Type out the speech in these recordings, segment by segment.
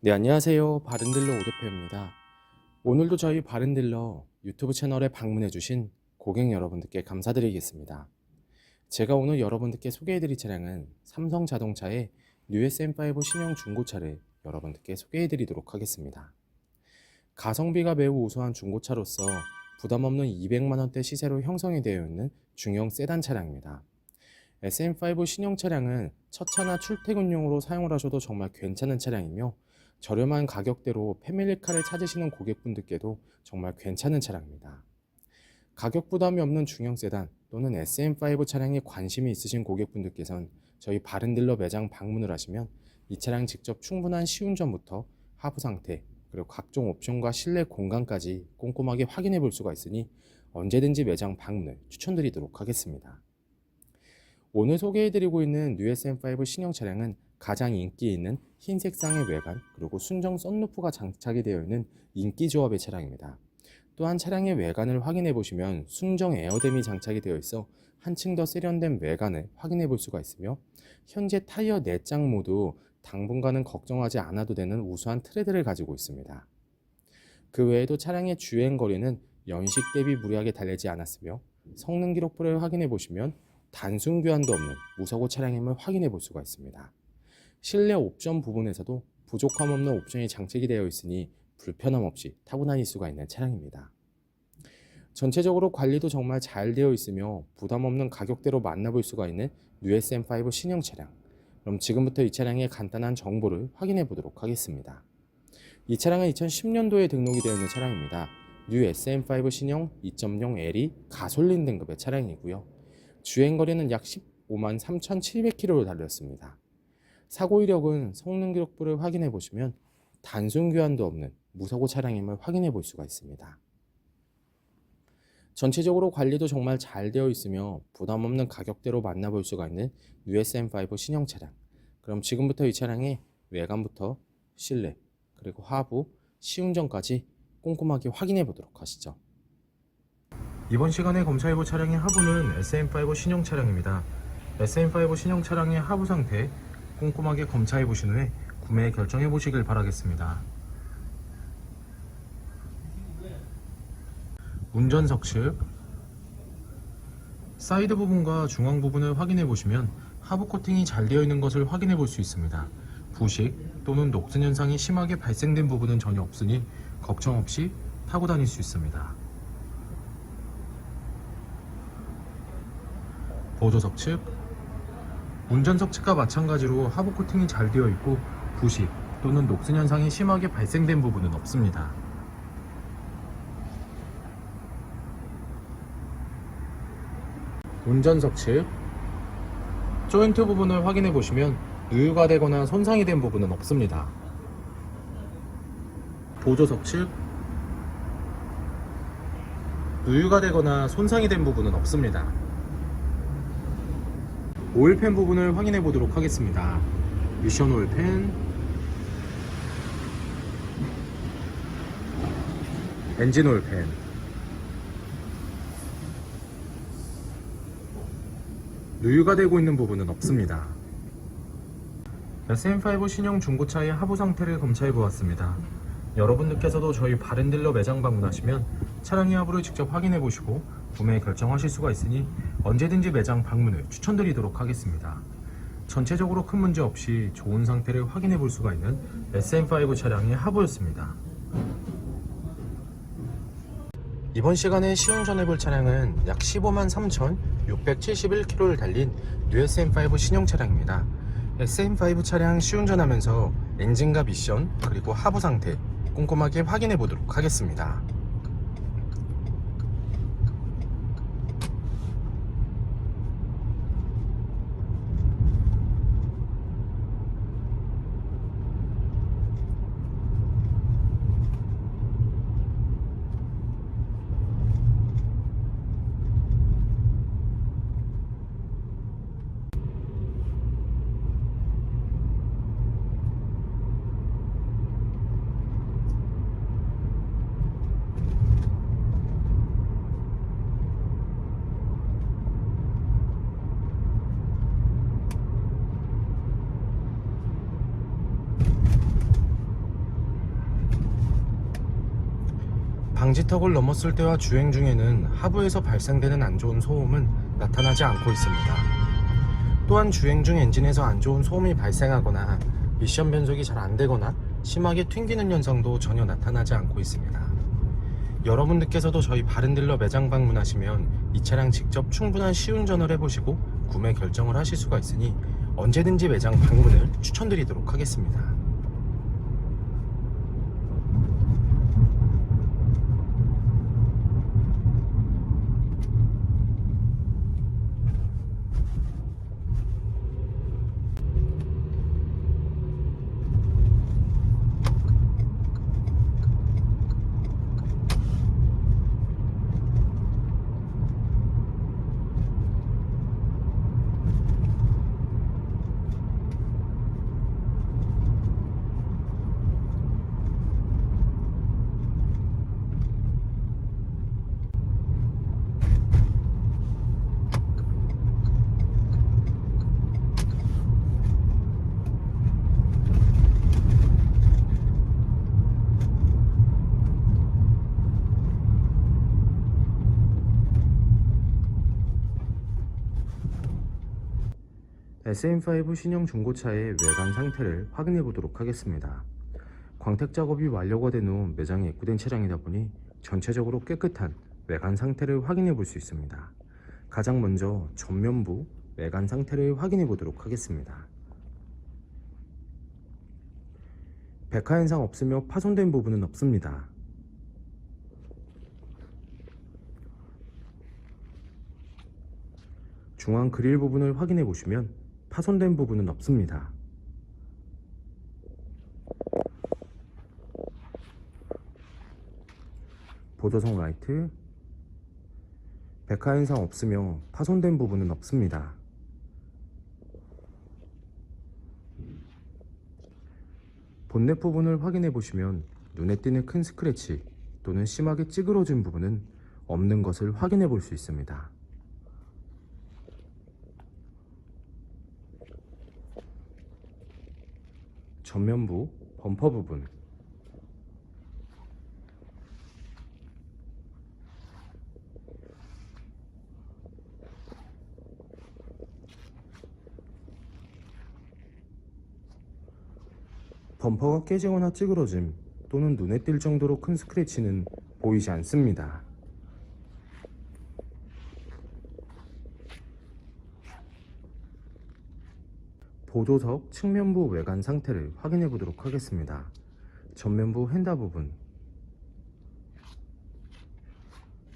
네, 안녕하세요. 바른딜러 오대표입니다. 오늘도 저희 바른딜러 유튜브 채널에 방문해주신 고객 여러분들께 감사드리겠습니다. 제가 오늘 여러분들께 소개해드릴 차량은 삼성자동차의 뉴 SM5 신형 중고차를 여러분들께 소개해드리도록 하겠습니다. 가성비가 매우 우수한 중고차로서 부담없는 200만원대 시세로 형성이 되어 있는 중형 세단 차량입니다. SM5 신형 차량은 첫 차나 출퇴근용으로 사용을 하셔도 정말 괜찮은 차량이며 저렴한 가격대로 패밀리카를 찾으시는 고객분들께도 정말 괜찮은 차량입니다. 가격 부담이 없는 중형 세단 또는 SM5 차량에 관심이 있으신 고객분들께선 저희 바른딜러 매장 방문을 하시면 이 차량 직접 충분한 시운전부터 하부 상태 그리고 각종 옵션과 실내 공간까지 꼼꼼하게 확인해 볼 수가 있으니 언제든지 매장 방문을 추천드리도록 하겠습니다. 오늘 소개해드리고 있는 뉴 SM5 신형 차량은 가장 인기 있는 흰 색상의 외관 그리고 순정 썬루프가 장착이 되어 있는 인기 조합의 차량입니다. 또한 차량의 외관을 확인해 보시면 순정 에어댐이 장착이 되어 있어 한층 더 세련된 외관을 확인해 볼 수가 있으며 현재 타이어 4장 모두 당분간은 걱정하지 않아도 되는 우수한 트레드를 가지고 있습니다. 그 외에도 차량의 주행거리는 연식 대비 무리하게 달리지 않았으며 성능 기록부를 확인해 보시면 단순 교환도 없는 무사고 차량임을 확인해 볼 수가 있습니다. 실내 옵션 부분에서도 부족함 없는 옵션이 장착이 되어 있으니 불편함 없이 타고 다닐 수가 있는 차량입니다. 전체적으로 관리도 정말 잘 되어 있으며 부담 없는 가격대로 만나볼 수가 있는 뉴 SM5 신형 차량. 그럼 지금부터 이 차량의 간단한 정보를 확인해 보도록 하겠습니다. 이 차량은 2010년도에 등록이 되어 있는 차량입니다. 뉴 SM5 신형 2.0L이 가솔린 등급의 차량이고요. 주행거리는 약 15만 3,700km를 달렸습니다. 사고 이력은 성능 기록부를 확인해 보시면 단순 교환도 없는 무사고 차량임을 확인해 볼 수가 있습니다. 전체적으로 관리도 정말 잘 되어 있으며 부담 없는 가격대로 만나볼 수가 있는 뉴 SM5 신형 차량. 그럼 지금부터 이 차량의 외관부터 실내 그리고 하부, 시운전까지 꼼꼼하게 확인해 보도록 하시죠. 이번 시간에 검사해볼 차량의 하부는 SM5 신형 차량입니다. SM5 신형 차량의 하부 상태 꼼꼼하게 검사해 보신 후에 구매 결정해 보시길 바라겠습니다. 운전석 측 사이드 부분과 중앙 부분을 확인해 보시면 하부 코팅이 잘 되어 있는 것을 확인해 볼 수 있습니다. 부식 또는 녹슨 현상이 심하게 발생된 부분은 전혀 없으니 걱정 없이 타고 다닐 수 있습니다. 보조석 측 운전석 측과 마찬가지로 하부 코팅이 잘 되어 있고 부식 또는 녹슨 현상이 심하게 발생된 부분은 없습니다. 운전석 측 조인트 부분을 확인해 보시면 누유가 되거나 손상이 된 부분은 없습니다. 보조석 측 누유가 되거나 손상이 된 부분은 없습니다. 오일팬 부분을 확인해 보도록 하겠습니다. 미션 오일팬, 엔진 오일팬, 누유가 되고 있는 부분은 없습니다. SM5 신형 중고차의 하부 상태를 검사해 보았습니다. 여러분들께서도 저희 바른딜러 매장 방문하시면 차량의 하부를 직접 확인해 보시고 구매 결정하실 수가 있으니 언제든지 매장 방문을 추천드리도록 하겠습니다. 전체적으로 큰 문제 없이 좋은 상태를 확인해 볼 수가 있는 SM5 차량의 하부였습니다. 이번 시간에 시운전해 볼 차량은 약 15만 3,671km를 달린 뉴 SM5 신형 차량입니다. SM5 차량 시운전하면서 엔진과 미션 그리고 하부 상태 꼼꼼하게 확인해 보도록 하겠습니다. 방지턱을 넘었을 때와 주행 중에는 하부에서 발생되는 안 좋은 소음은 나타나지 않고 있습니다. 또한 주행 중 엔진에서 안 좋은 소음이 발생하거나 미션 변속이 잘 안 되거나 심하게 튕기는 현상도 전혀 나타나지 않고 있습니다. 여러분들께서도 저희 바른딜러 매장 방문하시면 이 차량 직접 충분한 시운전을 해보시고 구매 결정을 하실 수가 있으니 언제든지 매장 방문을 추천드리도록 하겠습니다. SM5 신형 중고차의 외관 상태를 확인해 보도록 하겠습니다. 광택 작업이 완료가 된 후 매장에 입고된 차량이다 보니 전체적으로 깨끗한 외관 상태를 확인해 볼 수 있습니다. 가장 먼저 전면부 외관 상태를 확인해 보도록 하겠습니다. 백화 현상 없으며 파손된 부분은 없습니다. 중앙 그릴 부분을 확인해 보시면 파손된 부분은 없습니다. 보조석 라이트, 백화 현상 없으며 파손된 부분은 없습니다. 본넷 부분을 확인해 보시면 눈에 띄는 큰 스크래치 또는 심하게 찌그러진 부분은 없는 것을 확인해 볼 수 있습니다. 전면부 범퍼 부분, 범퍼가 깨지거나 찌그러짐 또는 눈에 띌 정도로 큰 스크래치는 보이지 않습니다. 보조석 측면부 외관 상태를 확인해 보도록 하겠습니다. 전면부 휀다 부분,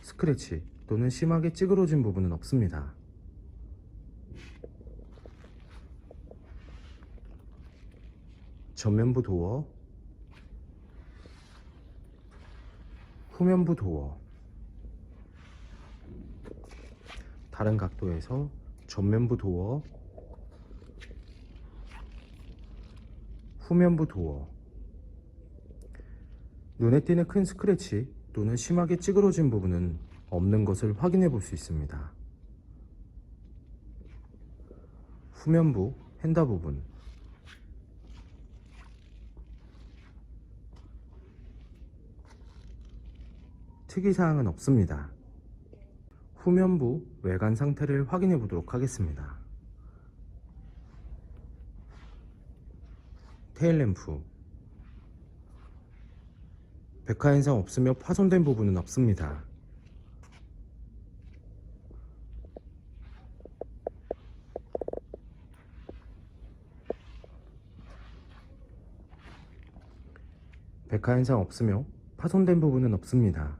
스크래치 또는 심하게 찌그러진 부분은 없습니다. 전면부 도어, 후면부 도어, 다른 각도에서 전면부 도어, 후면부 도어, 눈에 띄는 큰 스크래치 또는 심하게 찌그러진 부분은 없는 것을 확인해 볼 수 있습니다. 후면부 휀다 부분, 특이사항은 없습니다. 후면부 외관 상태를 확인해 보도록 하겠습니다. 테일램프, 백화 현상 없으며 파손된 부분은 없습니다. 백화 현상 없으며 파손된 부분은 없습니다.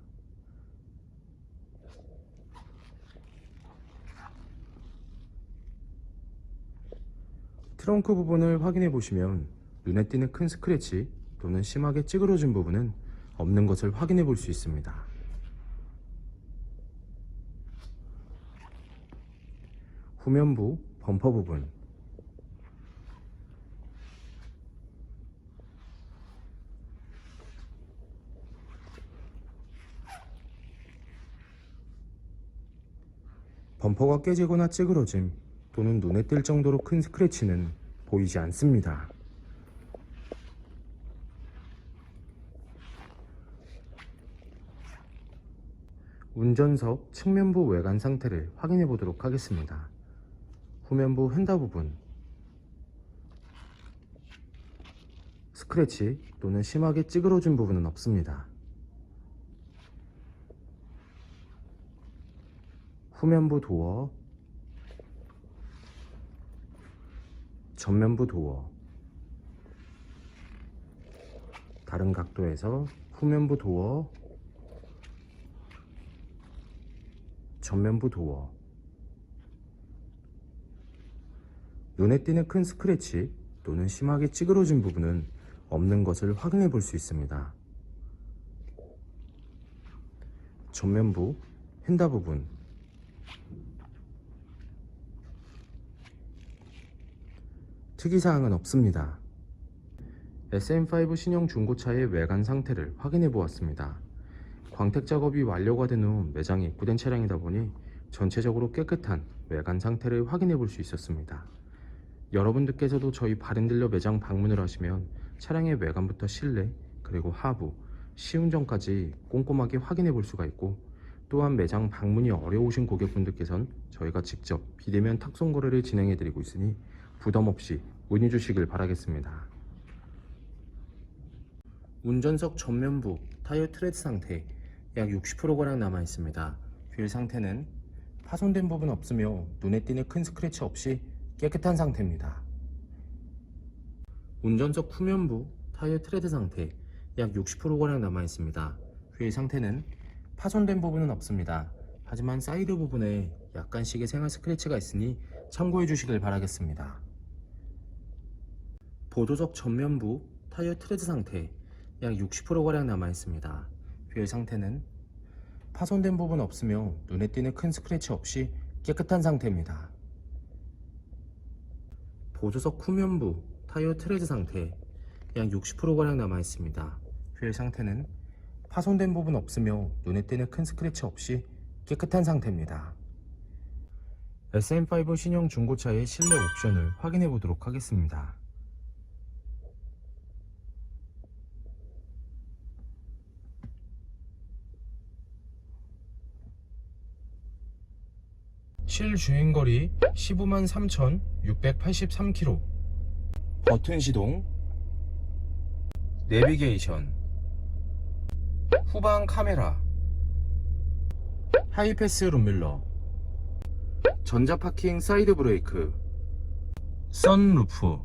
트렁크 부분을 확인해 보시면 눈에 띄는 큰 스크래치 또는 심하게 찌그러진 부분은 없는 것을 확인해 볼 수 있습니다. 후면부 범퍼 부분, 범퍼가 깨지거나 찌그러짐 또는 눈에 띌 정도로 큰 스크래치는 보이지 않습니다. 운전석 측면부 외관 상태를 확인해 보도록 하겠습니다. 후면부 휀다 부분 스크래치 또는 심하게 찌그러진 부분은 없습니다. 후면부 도어, 전면부 도어, 다른 각도에서 후면부 도어, 전면부 도어, 눈에 띄는 큰 스크래치 또는 심하게 찌그러진 부분은 없는 것을 확인해 볼 수 있습니다. 전면부 휀다 부분 특이사항은 없습니다. SM5 신형 중고차의 외관 상태를 확인해 보았습니다. 광택 작업이 완료가 된 후 매장에 입고된 차량이다 보니 전체적으로 깨끗한 외관 상태를 확인해 볼 수 있었습니다. 여러분들께서도 저희 바렌딜러 매장 방문을 하시면 차량의 외관부터 실내 그리고 하부, 시운전까지 꼼꼼하게 확인해 볼 수가 있고, 또한 매장 방문이 어려우신 고객분들께선 저희가 직접 비대면 탁송 거래를 진행해 드리고 있으니 부담 없이 문의 주시길 바라겠습니다. 운전석 전면부 타이어 트레드 상태 약 60%가량 남아 있습니다. 휠 상태는 파손된 부분 없으며 눈에 띄는 큰 스크래치 없이 깨끗한 상태입니다. 운전석 후면부 타이어 트레드 상태 약 60%가량 남아 있습니다. 휠 상태는 파손된 부분은 없습니다. 하지만 사이드 부분에 약간씩의 생활 스크래치가 있으니 참고해 주시길 바라겠습니다. 보조석 전면부 타이어 트레드 상태 약 60%가량 남아 있습니다. 휠 상태는 파손된 부분 없으며 눈에 띄는 큰 스크래치 없이 깨끗한 상태입니다. 보조석 후면부 타이어 트레드 상태 약 60%가량 남아 있습니다. 휠 상태는 파손된 부분 없으며 눈에 띄는 큰 스크래치 없이 깨끗한 상태입니다. SM5 신형 중고차의 실내 옵션을 확인해 보도록 하겠습니다. 실주행거리 15만 3,683km, 버튼 시동, 내비게이션, 후방 카메라, 하이패스 룸밀러, 전자파킹 사이드 브레이크, 선루프,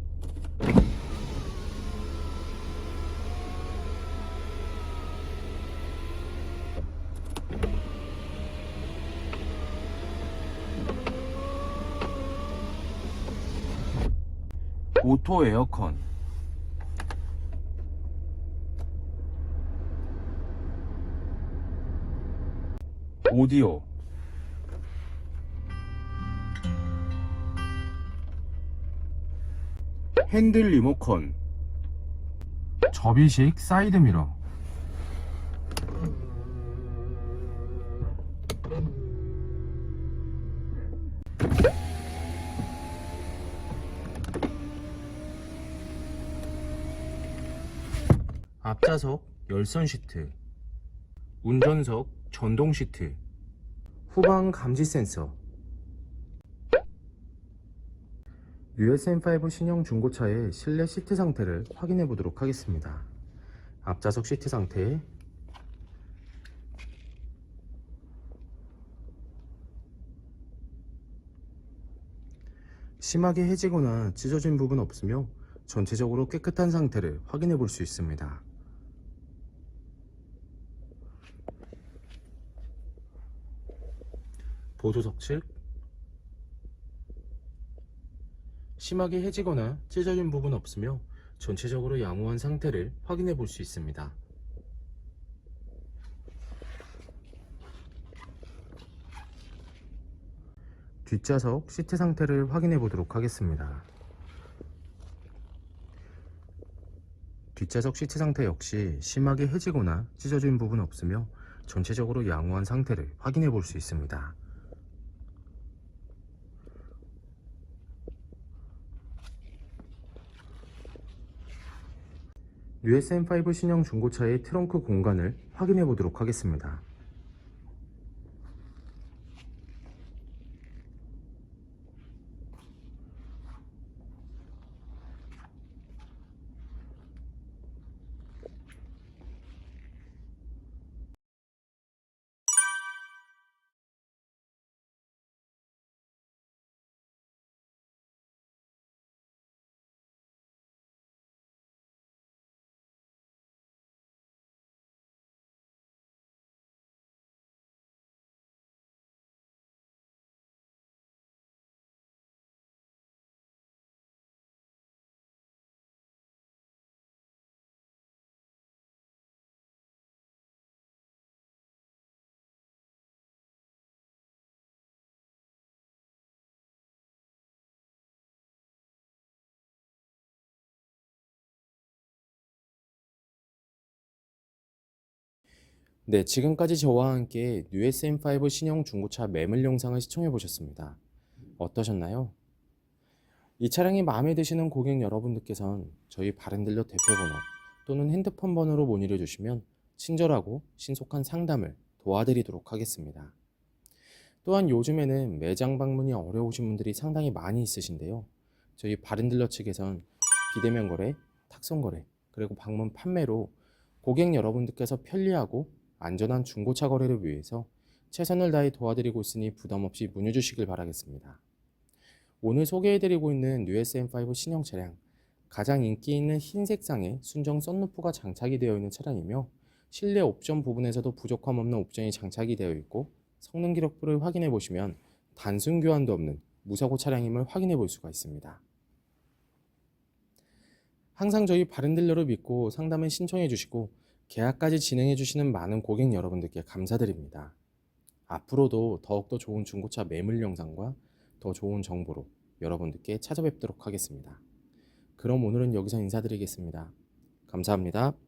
오토 에어컨, 오디오, 핸들 리모컨, 접이식 사이드 미러, 앞좌석 열선 시트, 운전석 전동 시트, 후방 감지 센서, USM5 신형 중고차의 실내 시트 상태를 확인해 보도록 하겠습니다. 앞좌석 시트 상태, 심하게 해지거나 찢어진 부분 없으며 전체적으로 깨끗한 상태를 확인해 볼 수 있습니다. 보조석 측, 심하게 해지거나 찢어진 부분 없으며 전체적으로 양호한 상태를 확인해 볼 수 있습니다. 뒷좌석 시트 상태를 확인해 보도록 하겠습니다. 뒷좌석 시트 상태 역시 심하게 해지거나 찢어진 부분 없으며 전체적으로 양호한 상태를 확인해 볼 수 있습니다. USM5 신형 중고차의 트렁크 공간을 확인해 보도록 하겠습니다. 네, 지금까지 저와 함께 뉴 SM5 신형 중고차 매물 영상을 시청해 보셨습니다. 어떠셨나요? 이 차량이 마음에 드시는 고객 여러분들께선 저희 바른딜러 대표번호 또는 핸드폰 번호로 문의를 주시면 친절하고 신속한 상담을 도와드리도록 하겠습니다. 또한 요즘에는 매장 방문이 어려우신 분들이 상당히 많이 있으신데요. 저희 바른딜러 측에선 비대면 거래, 탁송 거래, 그리고 방문 판매로 고객 여러분들께서 편리하고 안전한 중고차 거래를 위해서 최선을 다해 도와드리고 있으니 부담 없이 문의 주시길 바라겠습니다. 오늘 소개해드리고 있는 뉴 SM5 신형 차량, 가장 인기 있는 흰색상의 순정 썬루프가 장착이 되어 있는 차량이며 실내 옵션 부분에서도 부족함 없는 옵션이 장착이 되어 있고 성능 기록부를 확인해 보시면 단순 교환도 없는 무사고 차량임을 확인해 볼 수가 있습니다. 항상 저희 바른딜러를 믿고 상담을 신청해 주시고 계약까지 진행해 주시는 많은 고객 여러분들께 감사드립니다. 앞으로도 더욱더 좋은 중고차 매물 영상과 더 좋은 정보로 여러분들께 찾아뵙도록 하겠습니다. 그럼 오늘은 여기서 인사드리겠습니다. 감사합니다.